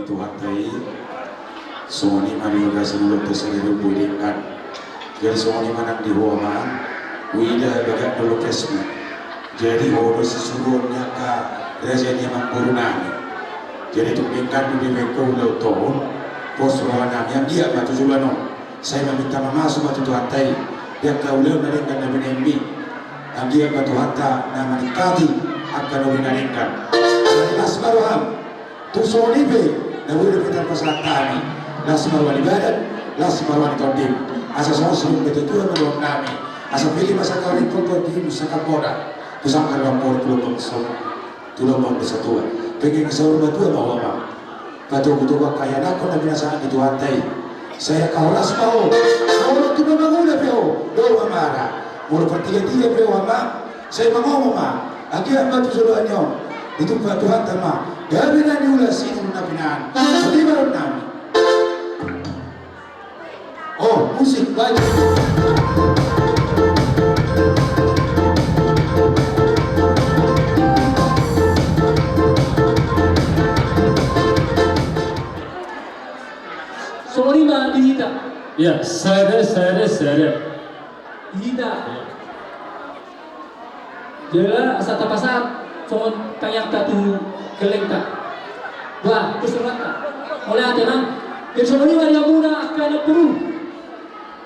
Tuhan tadi Sony mari juga sebelum tersebut budikan jadi Sony mana di Huaman Wida bagai dulu kesmu jadi harus sesuruhnya ke rezeki mampurunani jadi tumingkan di Meko ulau tahun pos rawanam yang dia batu julano saya meminta masuk batu Tuhan tadi dia kau ulau naringkan dan menembi yang dia batu hatta nama nikati akan naringkan Asmaruham tu Sony be dawuda kita pasatani Asmaruham ibadat Asmaruham kodim asas sosum betul menurut kami asal pilih masa kau itu di Nusa Kamboja pusat Kamboja tulung bersatu pengen sahur batu apa apa batu kaya nak kau biasa itu hantai saya kau ras mau tu memang udah peo doa marah mulu pertiga peo ama saya mau mama akhirnya batu suluannya itu batu hantai mah gabinan diulas itu nabinan jadi baru nami oh musik baik Solima dihita ya sada dihita jela asa tapasat so tayak tatu geleng tak wah kusurat tak oleh ateman kesolima yang muna akan puru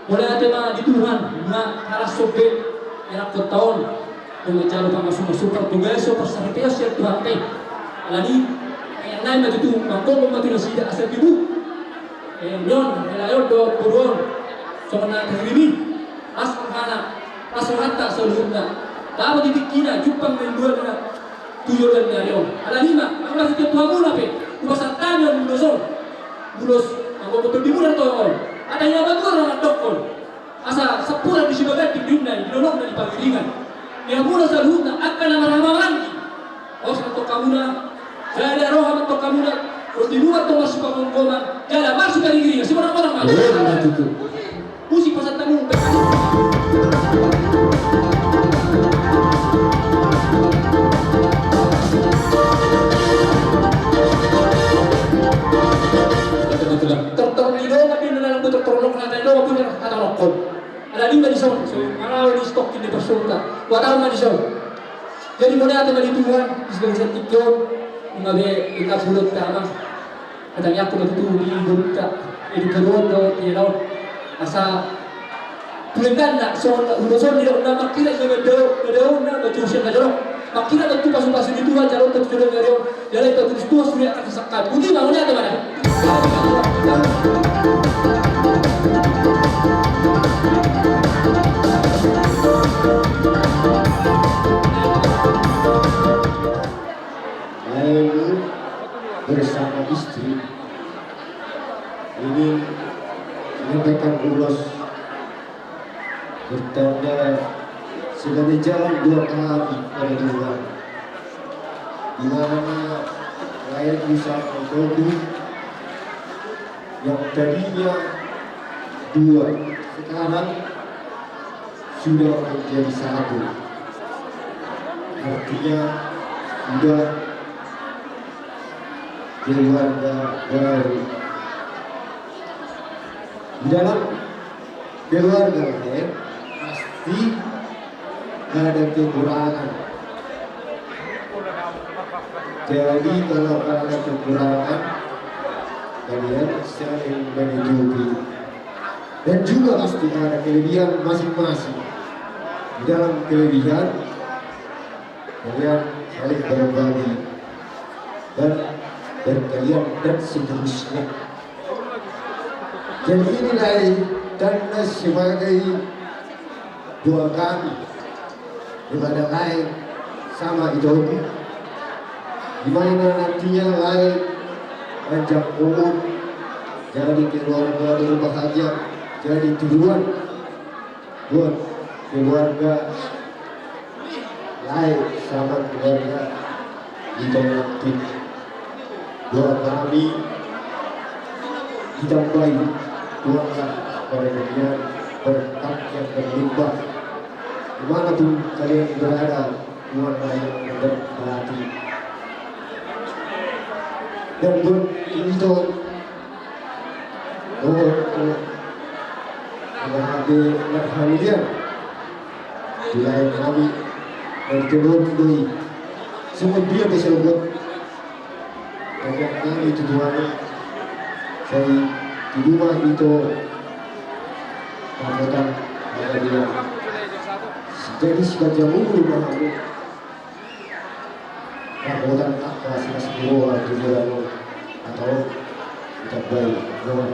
oleh ateman di Tuhan na harus sobe enak tahun mengejar masuk super tugas super serpias ya Tuhan teh alani yang lain maju tu mangkong maju sida asal ibu nyon elayo do turun sona kiri asal hatta seluruhnya tahu titik kina jupang mendua na tujuh dan nyario ada lima aku masih ketua mula pe ubasan tanya bulos aku betul dimulai toh ada yang bagus orang dokol asa sepuluh di sebagai di dunia di dolok dan di pagiringan yang mula seluruhnya akan nama-nama oh satu kamuna saya ada roh atau kamuna terus di luar tuh masuk penggoman jalan masuk dari dirinya si orang-orang masuk musik pasal tamu tertornido tapi dalam bentuk tertolong ada dua punya kata lokal ada lima di sana malah di stok ini bersulta wadah mah di sana jadi mulai ada di Tuhan di sebagai tiktok mengabe kita bulat tanah katanya aku itu di bulat di kerodo di laut asa tulengan nak so tidak nama kira ngedau nak bacusin aja makira itu pas di Tuhan jalur terjun dari jalan itu terus tuh sudah akan sekat budi bangunnya ada mana lalu bersama istri ini menyampaikan ulos bertanda sudah jalan dua kali pada dua di mana lain bisa produk yang tadinya dua sekarang sudah menjadi satu artinya sudah keluarga baru di dalam keluarga lain pasti ada kekurangan jadi kalau ada kekurangan kalian saling menutupi dan juga pasti ada kelebihan masing-masing di dalam kelebihan kalian saling berbagi dan berkalian dan seterusnya jadi inilah tanda sebagai doa kami kepada lain sama itu di mana nantinya lain panjang umur jadi keluarga berbahagia jadi tujuan buat keluarga lain sama keluarga dijalankan doa kami ditambahi doakan pada kalian berkat yang berlimpah dimanapun kalian berada keluarga yang berhati dan dito menghadapi Halian di lain kami dan turun dari semua dia bisa buat banyak kali tujuannya saya di rumah itu anggota ada dia jadi sebagai rumah aku anggota tak kasih semua tujuan atau tidak baik rumah.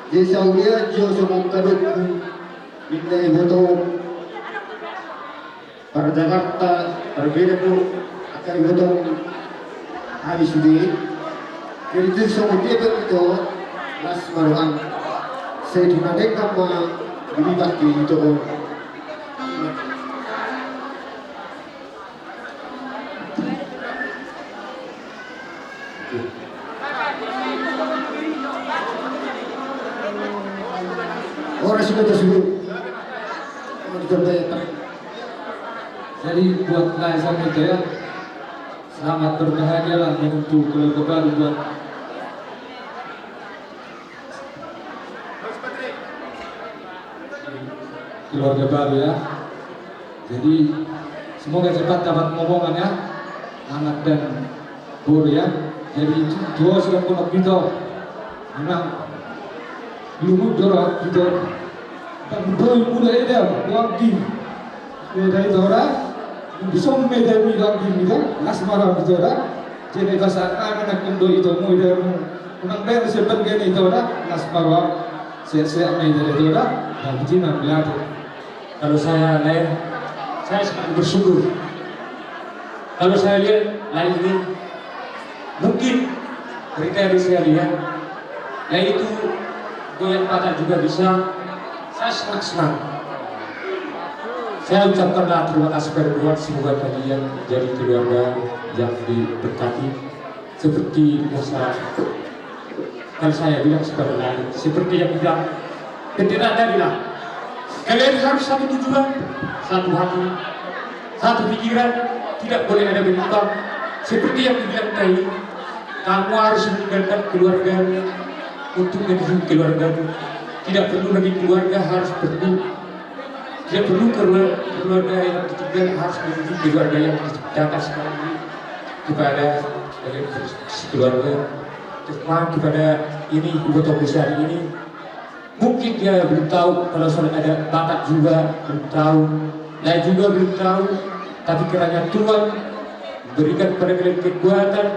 Dia semua kadut bintang foto para Jakarta berbeda pun akan foto habis di jadi semua dia begitu las maruhan saya tunadek sama dilibat itu orang sudah tersebut jadi buat Laisam itu ya selamat berbahagia lah untuk keluarga baru buat keluarga baru ya. Jadi semoga cepat dapat momongan ya anak dan buru ya. Jadi dua sudah pun gitu memang belum dorong gitu tak betul muda itu lagi dari orang bisa media lagi gitu las marah gitu orang jadi bahasa anak kendo itu muda memang benar sebagai itu orang las marah saya media itu orang dan begini melihat kalau saya lihat saya sangat bersyukur kalau saya lihat lain ini mungkin mereka yang saya lihat yaitu goyang patah juga bisa, saya sangat senang. Saya ucapkanlah terima kasih kepada Tuhan, semoga kalian jadi keluarga yang diberkati seperti masa kalau saya bilang sebenarnya seperti yang bilang pendeta tadi lah, kalian harus satu tujuan, satu hati, satu pikiran, tidak boleh ada berubah. Seperti yang dibilang tadi, kamu harus meninggalkan keluarga untuk mendidik keluarga. Tidak perlu lagi keluarga harus perlu, tidak perlu keluarga yang ditinggal harus mendidik keluarga yang diciptakan sekarang ini kepada keluarga terutama kepada ini ibu tokoh besar ini. Mungkin dia belum tahu kalau sudah ada bakat juga belum tahu, saya juga belum tahu, tapi kiranya Tuhan berikan kepada kalian kekuatan,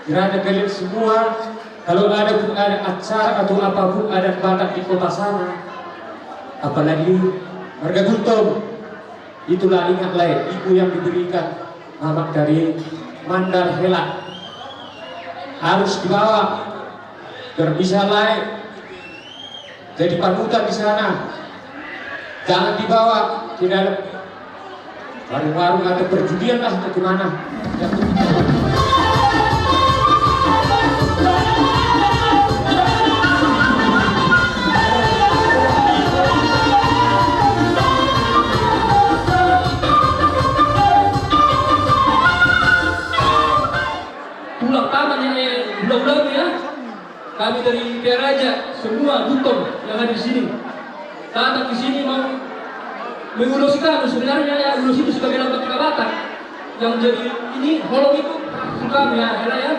kiranya kalian semua kalau ada acara atau apapun ada bakat di kota sana, apalagi warga Guntung, itulah ingatlah ibu yang diberikan amat dari Mandar Hela harus dibawa biar bisa lain jadi panutan di sana, jangan dibawa ke dalam warung-warung atau perjudian lah atau kemana. semua buton yang ada di sini datang di sini mau mengurusi kamu. Sebenarnya ya ulus itu sebagai lambang Batak yang jadi ini holong itu kami ya,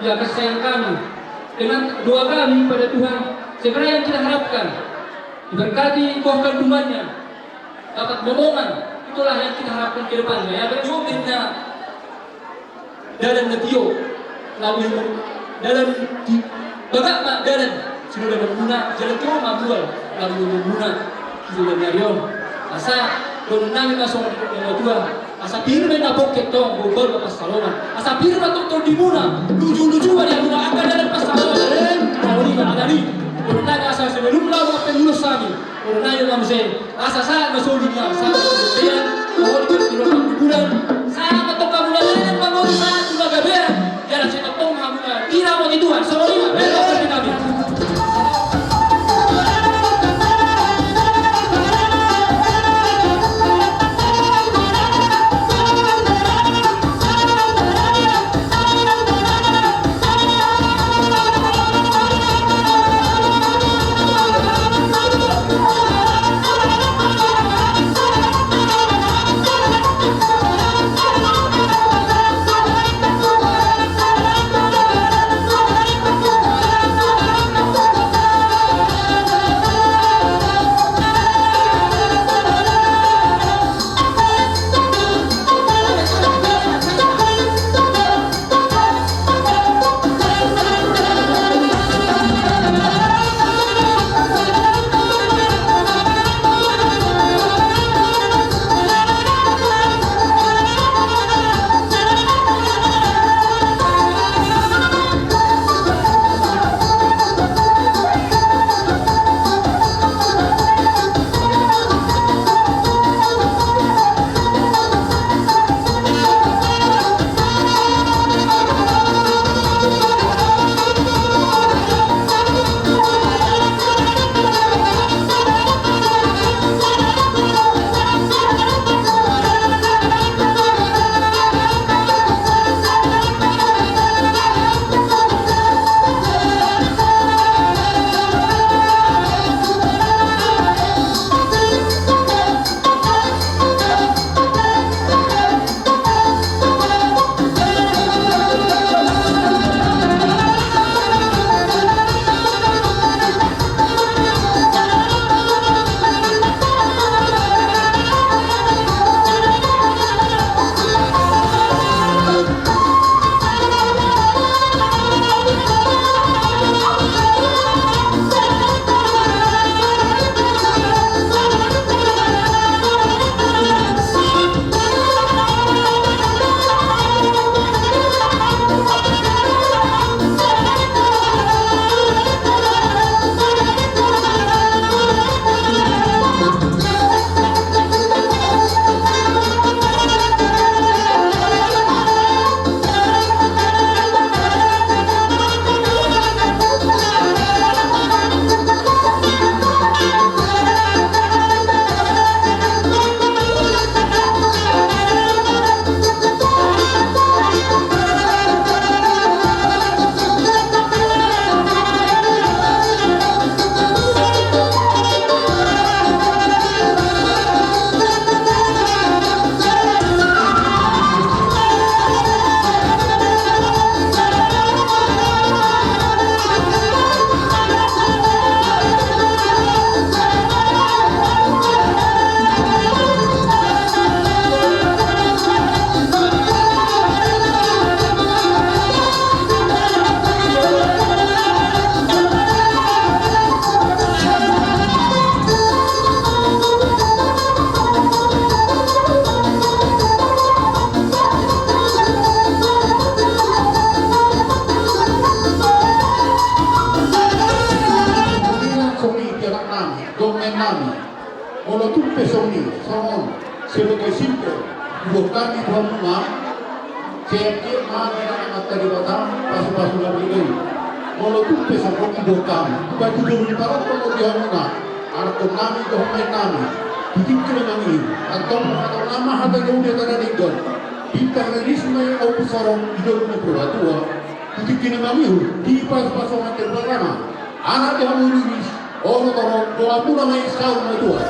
ya kasih sayang kami dengan doa kami pada Tuhan. Sebenarnya yang kita harapkan diberkati buah kandungannya, dapat momongan, itulah yang kita harapkan ke depannya. Ya berikutnya dalam natio lalu dalam di bagak mak dalam sudah berguna jalan tua mabual lalu berguna sudah nyarion asa dono nami masuk ke tua asa pirme na poket tong bobol pas salonan asa pirme tok di muna lucu dia muna akan dalam pas salonan kali ada ni dono nami asa sebelum lalu apa lulus sami dono nami mamse asa sa masolinya sa dia mohon kilo bulan saya betul kamu dan kamu saya sudah gabean jalan saya tong kamu tidak mau Tuhan sorry belok kami. sebagai simpel buat kami tuan rumah setiap malam yang mata di batang pasu-pasu lagi lagi walaupun pesakot buat kami bagi dulu di parat kalau dia mana arto kami dohmai kami bikin kemenangan atau nama hata jauh dia kada tinggal bintang realisme au pusarong hidup ni perbatua bikin kemenangan di pas-pasangan pertama anak yang muliris, orang doa pula main sahur na Tuhan.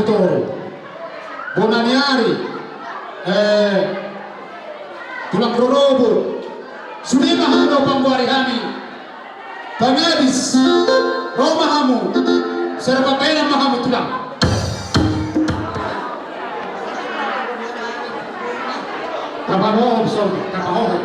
tutoro. Bonaniari, tulang rorobur, sudi mahano pangguari kami, pangabis, romahamu, serba pena mahamu tulang. Kapamohon, sorry, kapamohon.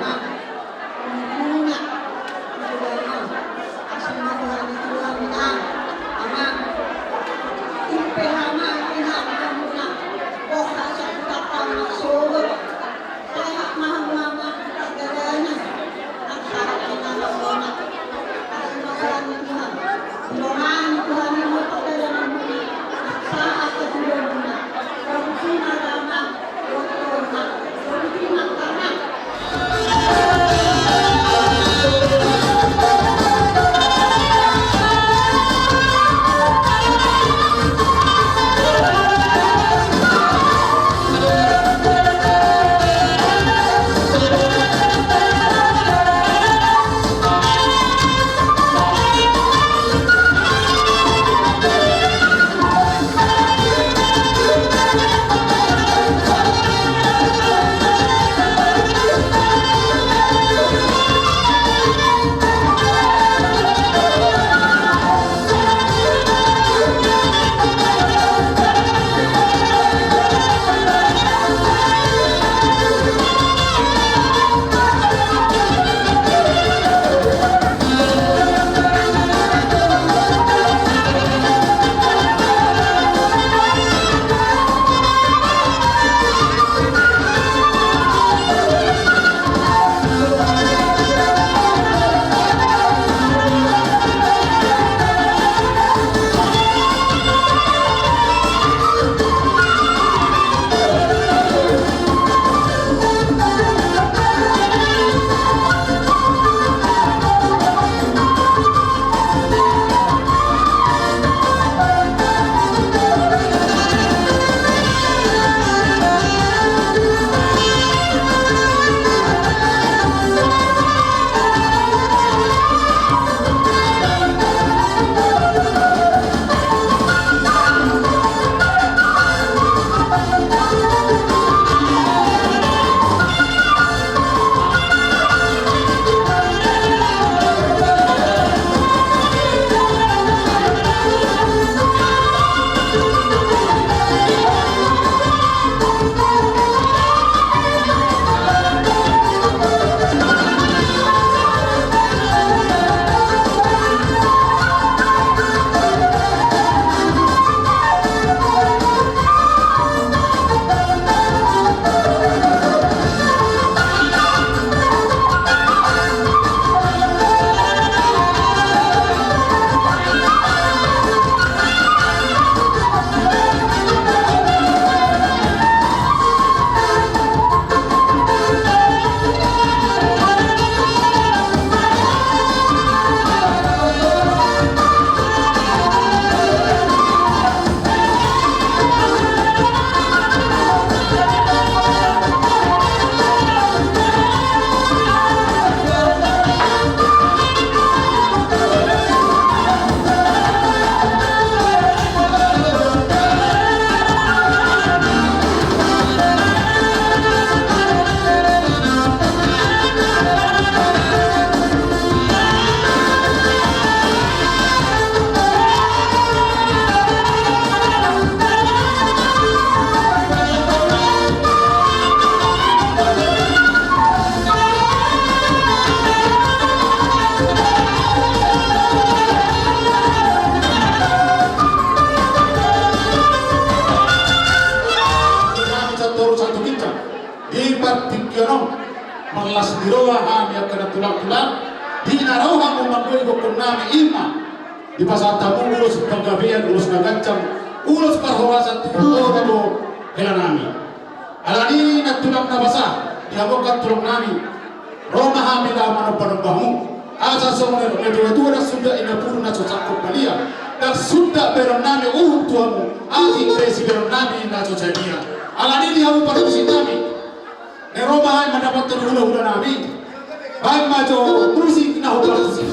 malas diroa kami akan tulang-tulang di naroha memangkoi bokon nami ima di pasar tamu ulus penggabian ulus nagancang ulus perhorasan tuh bago hela nami alani na tulang na basa dihabokan tulang nami Roma hamila manopanambamu asa somone medua na sunda ina puru na cocakko palia dan sunda beron nami tuamu ati presi beron nami na cocadia alani dihabu parusi nami ne Roma hai mendapat hula-hula nami baik majo kursi kena hula kursi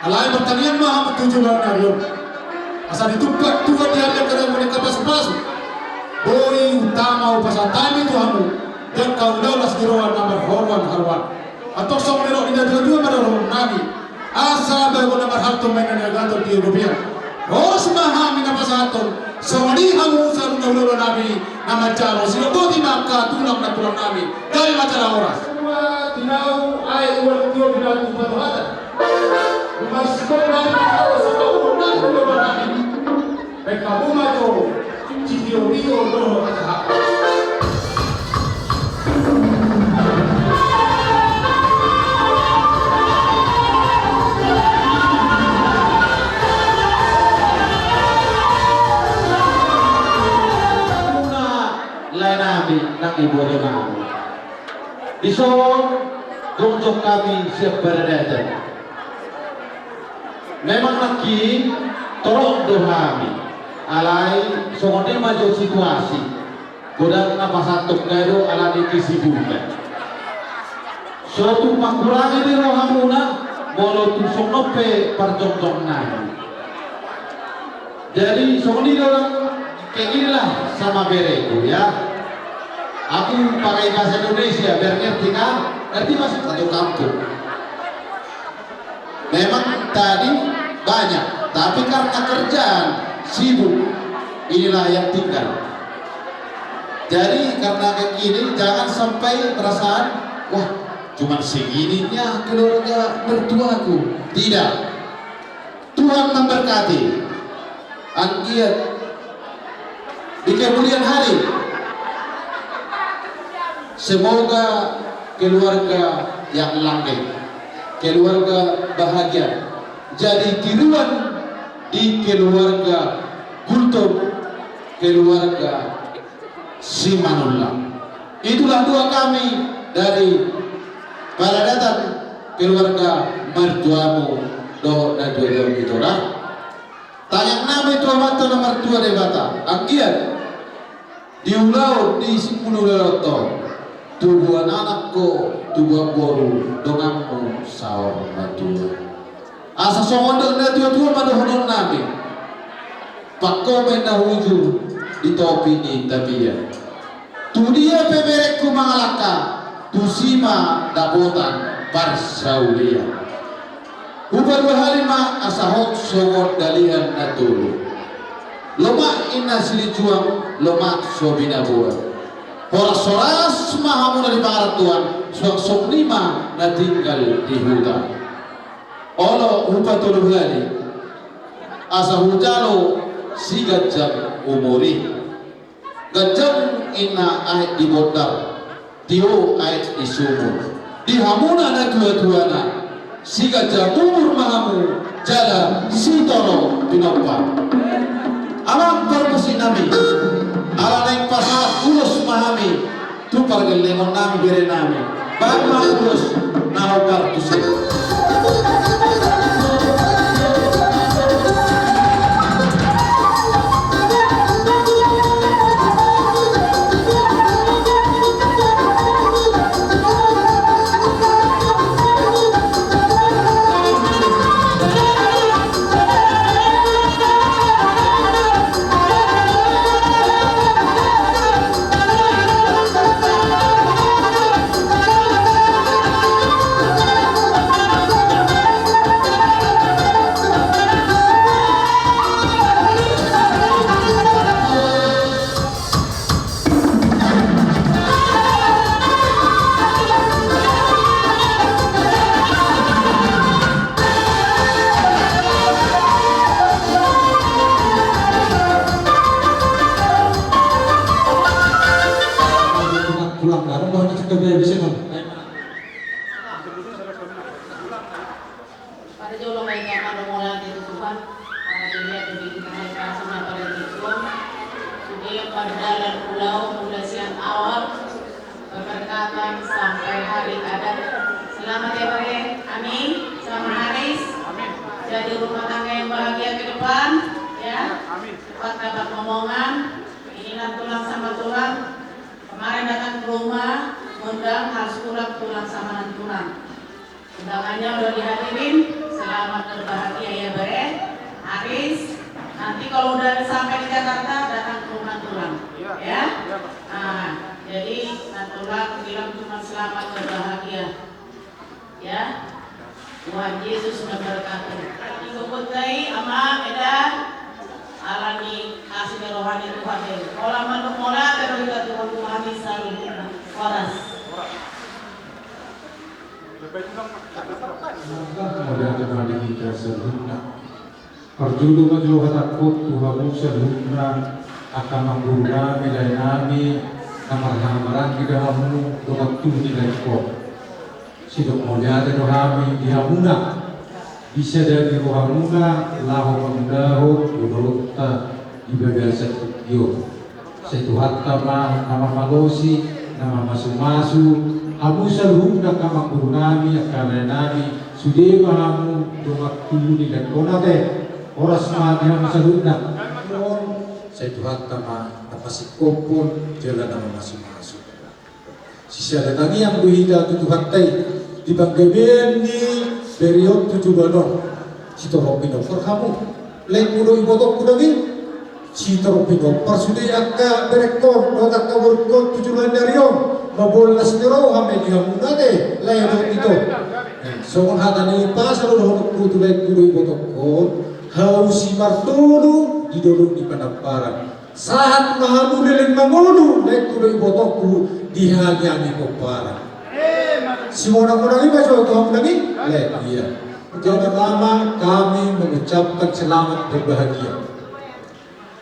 Alai pertanian mah tujuh bulan hari. Asal ditumpah Tuhan dia kerana mereka pasu-pasu. Boi utama upasa tami Tuhanmu dan kau daulas dirohan nomor horwan harwan. Atau sok merok tidak dua-dua pada roh nabi. Asa baru nomor harto mainan yang gantor di Eropa. Ros maha mina pasaton. Soni hamu sarung daulah nabi nama calo. Sila boti maka tulang na tulang nabi. Dari masalah oras. Semua tinau air uang tua bila tumpah Tuhan. Mas sekolah tahu sebab orang belum berani. Mereka bukan video belum ada. Lain nabi nak ibu dengar. Isor untuk kami siap berada. Memang lagi tolong dohami alai songone maju situasi godang apa satu kado ala dikisibukan suatu makurangi di rohamuna bolo tu sonope parjong nani jadi songoni orang kayak ginilah sama bereku ya aku pakai bahasa Indonesia biar ngerti kan ngerti masih satu kampung. Memang tadi banyak, tapi karena kerjaan sibuk, inilah yang tinggal. Jadi karena kayak gini, jangan sampai perasaan, wah, cuma segininya keluarga mertuaku. Tidak. Tuhan memberkati. Anggiat di kemudian hari. Semoga keluarga yang langgeng. Keluarga bahagia jadi tiruan di keluarga Gultom, keluarga Simanullah. Itulah doa kami dari para datang keluarga mertuamu doa dan doa itulah tayang nama itu mata nomor tua debata anggian diulau di 10 leloton tubuhan anakku tubuhan boru dongamu sahur matua asa songondok na tua pada honor nabi pakko mena hujur di topi ni tabia tu dia peberekku mangalaka tu sima dabotan parsaulia ubar bahalima asa hok songon dalihan natulu lomak inna sili juang lomak sobina buat Horas-horas mahamu dari barat Tuhan sok lima na tinggal di hutan olo upatulu hali asa hujalo si gajang umuri gajang ina ait di botar tio ait di sumur di hamuna na tua-tuana si gajang umur mahamu jala si toro pinopang alam perpusi nami ala naik pasal ulus mahami tu pargal lemon nami bere nami bama ulus naho kartus pulang bareng bahwa kita bisa pada jolo mereka pada mulai itu Tuhan pada dilihat di mereka sama pada Tuhan sudah pada dalam pulau mulai siang awal berberkatan sampai hari adat. Selamat ya Pak, amin. Selamat Haris, jadi rumah tangga yang bahagia ke depan ya. Cepat dapat omongan ini tulang sama tulang. Kemarin datang ke rumah, undang harus pulang sama tulang. Undangannya udah dihadirin. selamat berbahagia ya Bre. Aris, nanti kalau udah sampai di Jakarta datang ke rumah tulang, ya. Nah, jadi Natulang bilang cuma selamat berbahagia, ya. Tuhan Yesus memberkati. Ikutai ama edan alami kasih rohani Tuhan. Olah manuk mola terus kita Tuhan selalu waras. Kemudian kembali kita sedunia. Perjulu maju takut Tuhan sedunia akan mengguna nilai nami kamar-kamaran kita hamu doa tuh nilai kok. Sidok mulia dan rohami dihamuna bisa dari rohamuna lahu mendahu budolta ibadah setuju setuhat kama nama malosi nama masu-masu abu salhuna kama gurunami akarena nami sude mahamu doa tulu dan konate oras madhya salhuna setuhat kama napasikopon jalan nama masu-masu sisa datangi yang buhida tutuhat tay di banggaben ni period 7 bulan Citoropino for kamu lain mudo ibotok kudagi Citoropino parsude akka berekor no akka workot 7 bulan darion mabolas niro hame di hamuna de lain itu so hata ni pasal lo kudu lain mudo ibotok kon hausi martulu didolong di panamparan saat mahamu leleng mangolu lain mudo ibotokku dihanyani koparan semua orang-orang ini baca Tuhan lagi? Iya. Jadi pertama kami mengucapkan selamat berbahagia.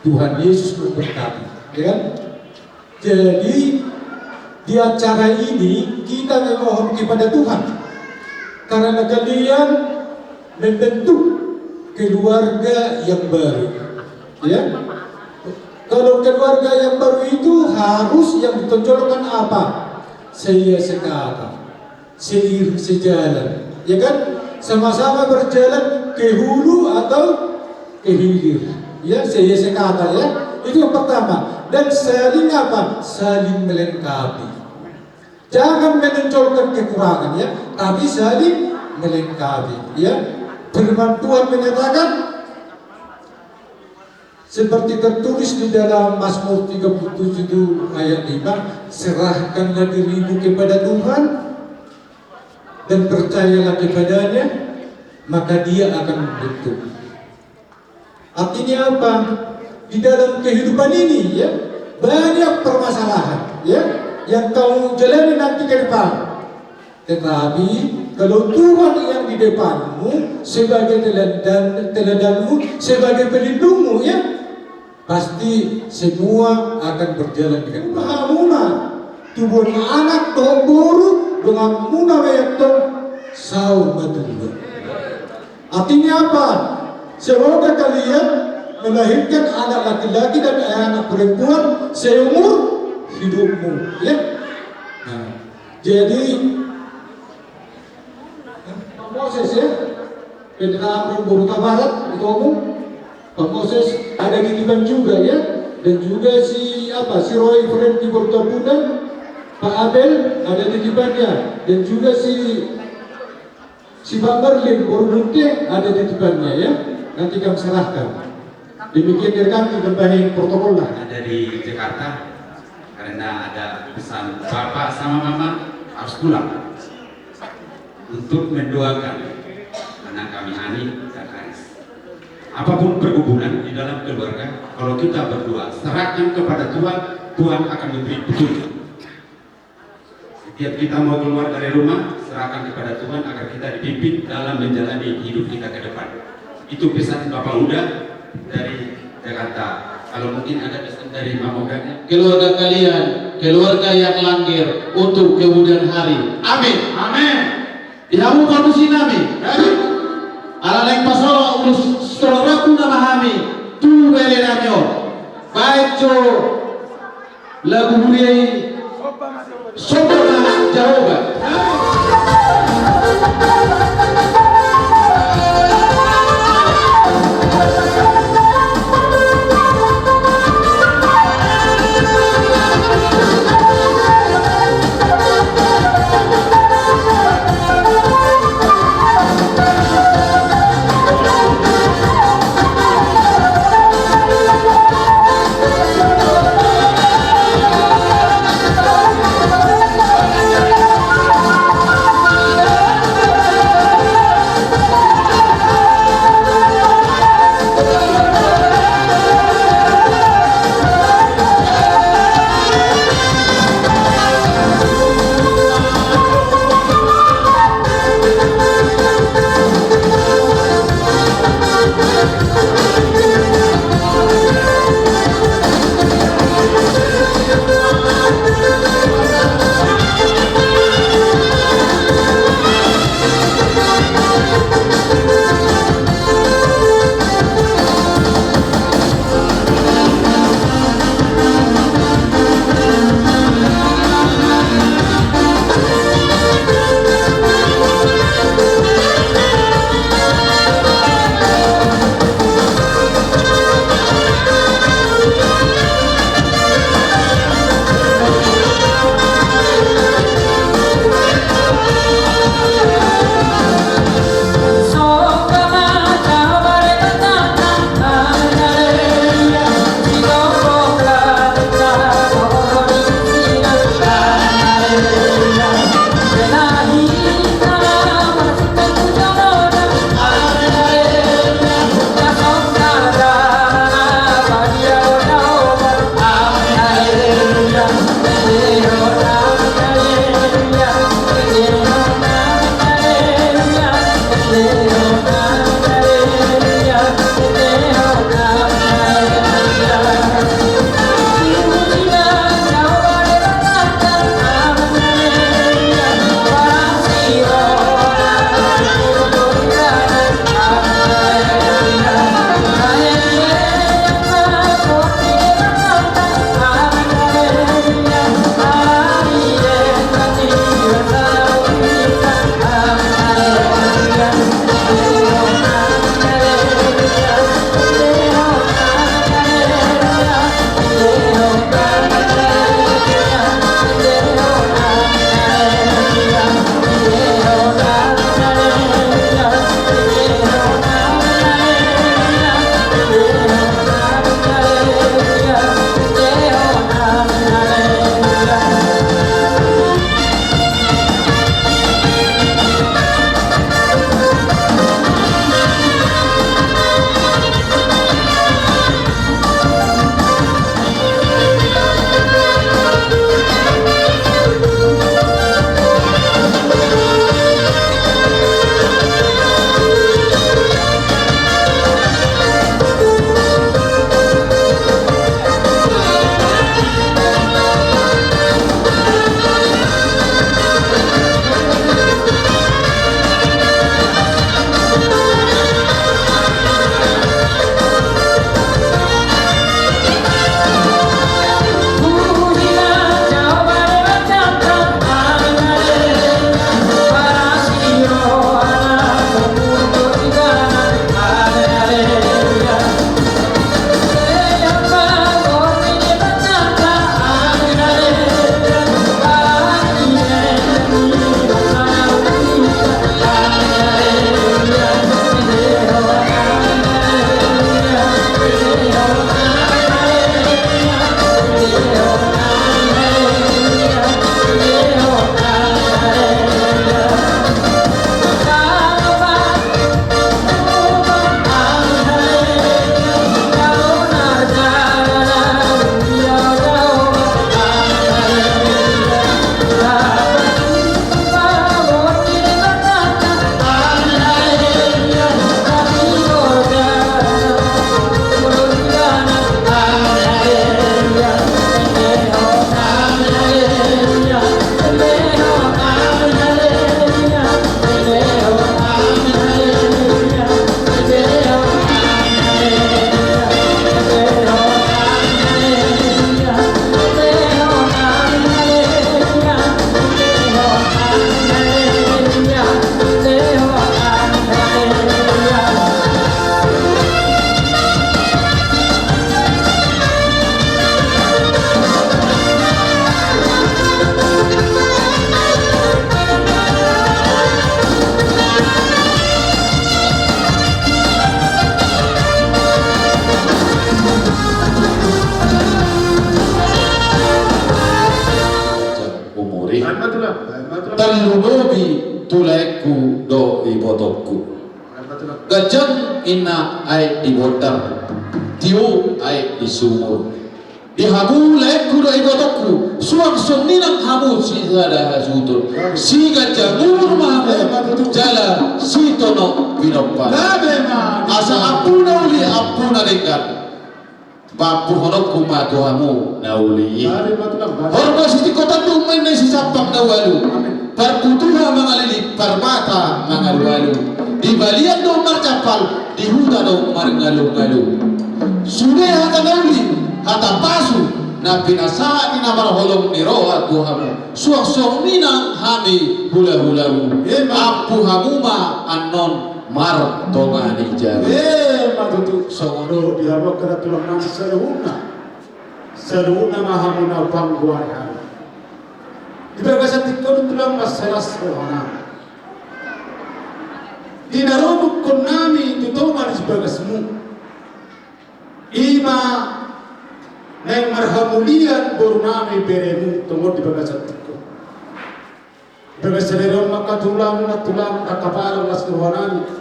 Tuhan Yesus memberkati, ya kan? Jadi di acara ini kita memohon kepada Tuhan karena kalian membentuk keluarga yang baru, ya. Kalau keluarga yang baru itu harus yang ditonjolkan apa? Saya sekata. Sejalan, ya kan? Sama-sama berjalan ke hulu atau ke hilir, ya. Saya sekata, ya. Itu yang pertama. Dan saling apa? Saling melengkapi. Jangan menonjolkan kekurangan, ya, tapi saling melengkapi, ya. Firman Tuhan menyatakan seperti tertulis di dalam Mazmur 37 ayat 5, serahkanlah dirimu kepada Tuhan dan percayalah kepadanya, maka dia akan membentuk. Artinya apa? Di dalam kehidupan ini, ya, banyak permasalahan, ya, yang kau jalani nanti ke depan. Tetapi kalau Tuhan yang di depanmu sebagai teladanmu, sebagai pelindungmu, ya, pasti semua akan berjalan dengan baik. Tubuh anak toh boru dengan muna mayatong saur matulog. Artinya apa? Semoga kalian melahirkan anak laki-laki dan anak perempuan seumur hidupmu, ya. Nah, jadi Pak Moses, ya, Pendengar Boruta Barat itu umum. Pak Moses ada titipan juga, ya, dan juga si Roy Friend di Boruta Budan. Pak Abel ada titipannya, dan juga si Bang Berlin Borunte ada titipannya, ya. Nanti kami serahkan. Demikian dari kami tambahin protokol lah. Ada di Jakarta karena ada pesan bapak sama mama harus pulang untuk mendoakan anak kami Ani dan Aris. Apapun pergumulan di dalam keluarga, kalau kita berdoa serahkan kepada Tuhan, Tuhan akan memberi petunjuk. Setiap kita mau keluar dari rumah, serahkan kepada Tuhan agar kita dipimpin dalam menjalani hidup kita ke depan. Itu pesan Bapak Uda dari Jakarta. Kalau mungkin ada pesan dari Mama Uda. Keluarga kalian, keluarga yang langgir untuk kemudian hari. Amin. Amin. Dihamu panusin nami. Ala lain pasal ulus sororaku namahami. Tu bele namyo. Baikco lagu huriai Sobat Jehovah. Talunobi tulaiku do ibotokku. Gajang ina ay dibotar, tiu ay disumur. Dihabu laiku do ibotokku, suang soninang hamu si sada hasutur. Si gajang mahamu jala si tono binoppa. Asa apuna uli apuna dekat. Bapu honokku matuhamu nauli. Horma siti kota tumen na si sapang nawalu. Perputuha mangalili permata mangalu-alu. Di balian do marcapal, di huta do marngalu-ngalu. Sudah hata nauli, hata pasu. Na pinasa ni namar holong ni roha tuhamu. Suang-suang minang hami hula-hulamu. Apu hamuma anon mar tongani jari. Matutu songono dihabak kada tulang nasi seluhuna mahamuna pangguahan. Ibagasan tikon tulang masalah sehona. Dinarobuk konami tutongan sebagasmu. Ima neng marhamulian borunami beremu tunggu di bagasan tikon. Bagasan leron maka tulang kakapalang las kerohanani.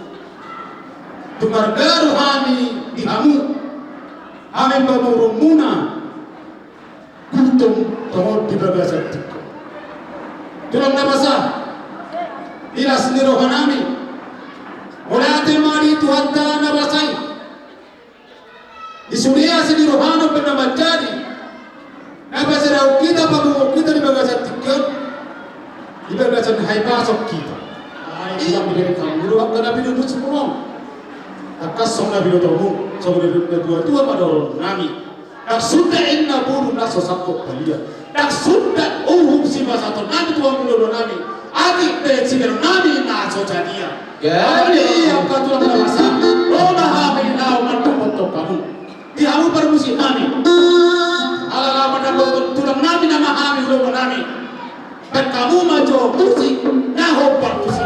Tumargaru hami dihamu hami pemurung muna kuntum tohon di bagasan tiko tulang nabasa ilas ni rohanami mulate mari Tuhan ta nabasai isuria si rohano bernama jadi nabasa rau kita pamungok kita di bagasan tiko di bagasan haipasok kita ini yang menjadi kamu doang karena bidut semua akas sona bilotomu sobre dua pada orang nami nak sudah inna buru naso sakko balia nak sudah si basato nami tua biloto nami adik si nami naso jadiya jadi yang katulang namasa rona hami nau mantok kamu dihamu permusi nami ala lama dapat tulang nami nama hami biloto nami dan kamu maju musik naho permusi.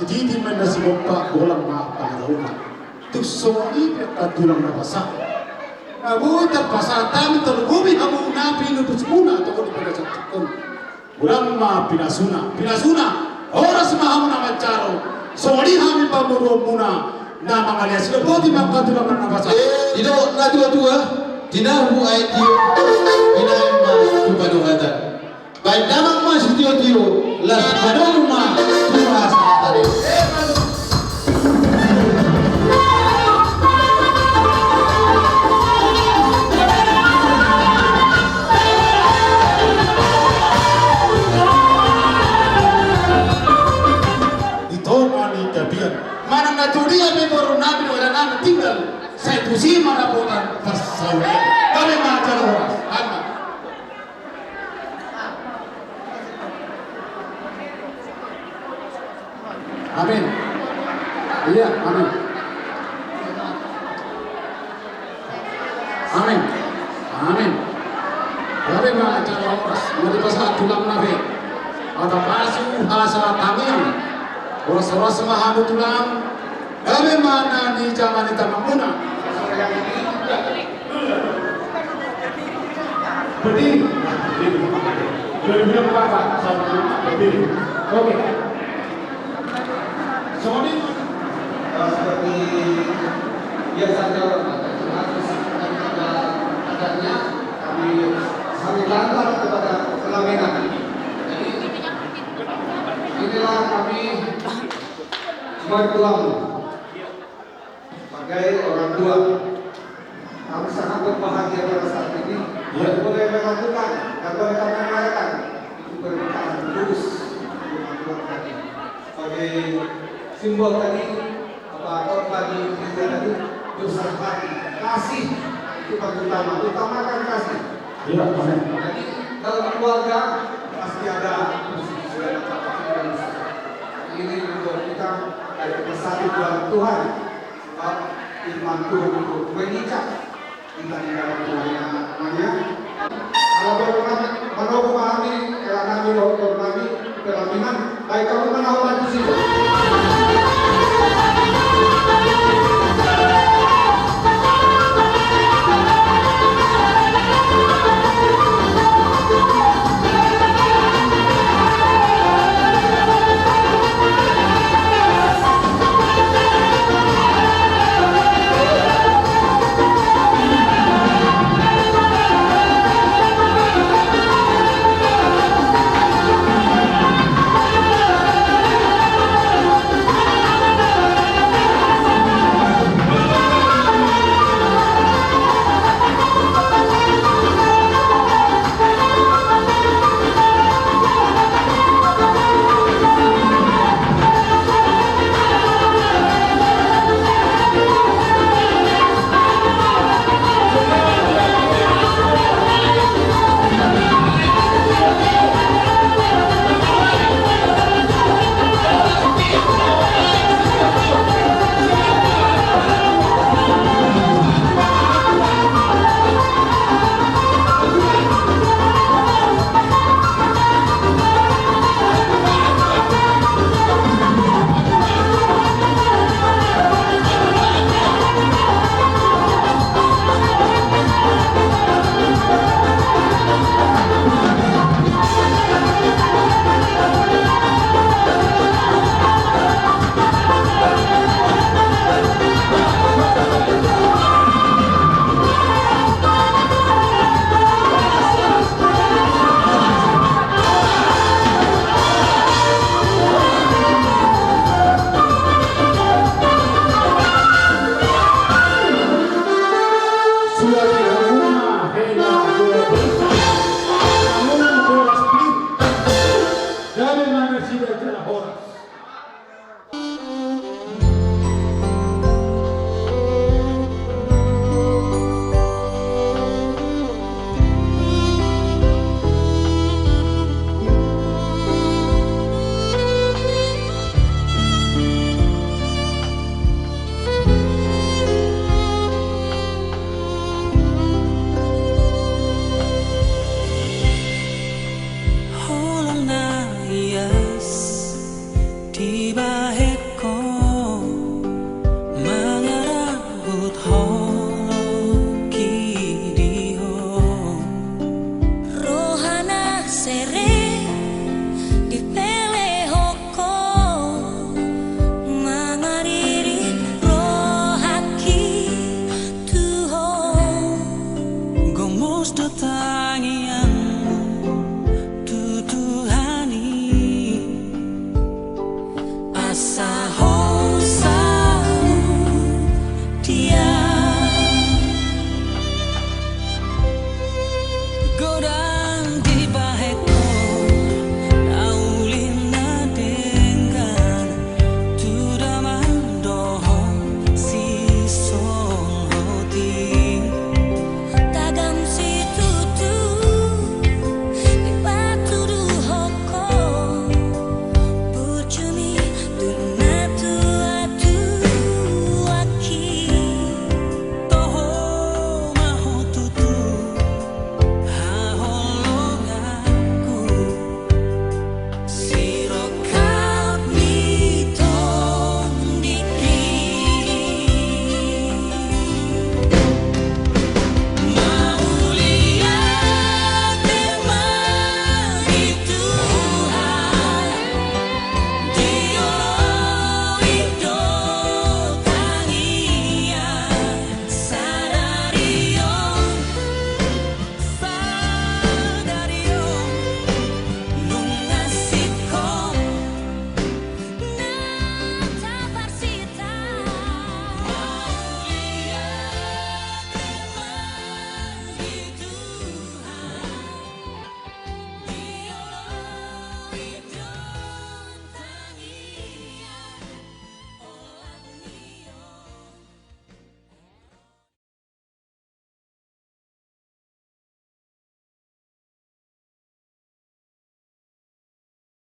Jadi mana si bapa bolang ma pangaruha. Tu soni peka tulang na basa. Abu terpasa tami tergubi kamu napi nu semuna atau di pada sakon. Bolang ma pinasuna. Oras mahamu nama caro. Soni hami pamuru muna. Na mangalia sila boti maka tulang na basa. Tidak na tua-tua. Tinahu ay tiyo. Pinayma tupaduhatan. Baik damang mas tiyo-tiyo. Las panoma tuha sa tadi. Mana naturia me baru nabi wala nabi tinggal saya tusi mana potan pasawi kami macar horas ama amin iya amin amin kami macar horas mau pasal tulang nabi ada pasu hasa tamian oras-oras mahamu tulang kami mana di zaman itu mamuna berdiri bilang apa sama berdiri oke Sony seperti biasanya adanya kami lantar kepada pelaminan. Jadi inilah kami bertuang sebagai orang tua. Kami sangat berbahagia pada saat ini. Dan boleh melakukan dan boleh kami merayakan itu pernikahan kudus sebagai simbol tadi apa bagi kita tadi besar hati kasih itu paling utama utamakan kasih. iya amin Jadi dalam keluarga pasti ada perselisihan. Ini untuk kita dari bersatu dalam Tuhan. Sebab firman Tuhan itu mengikat kita di dalam Tuhan yang namanya. Kalau baru memahami, kalau kami pelaminan, baik kamu menawarkan di sini.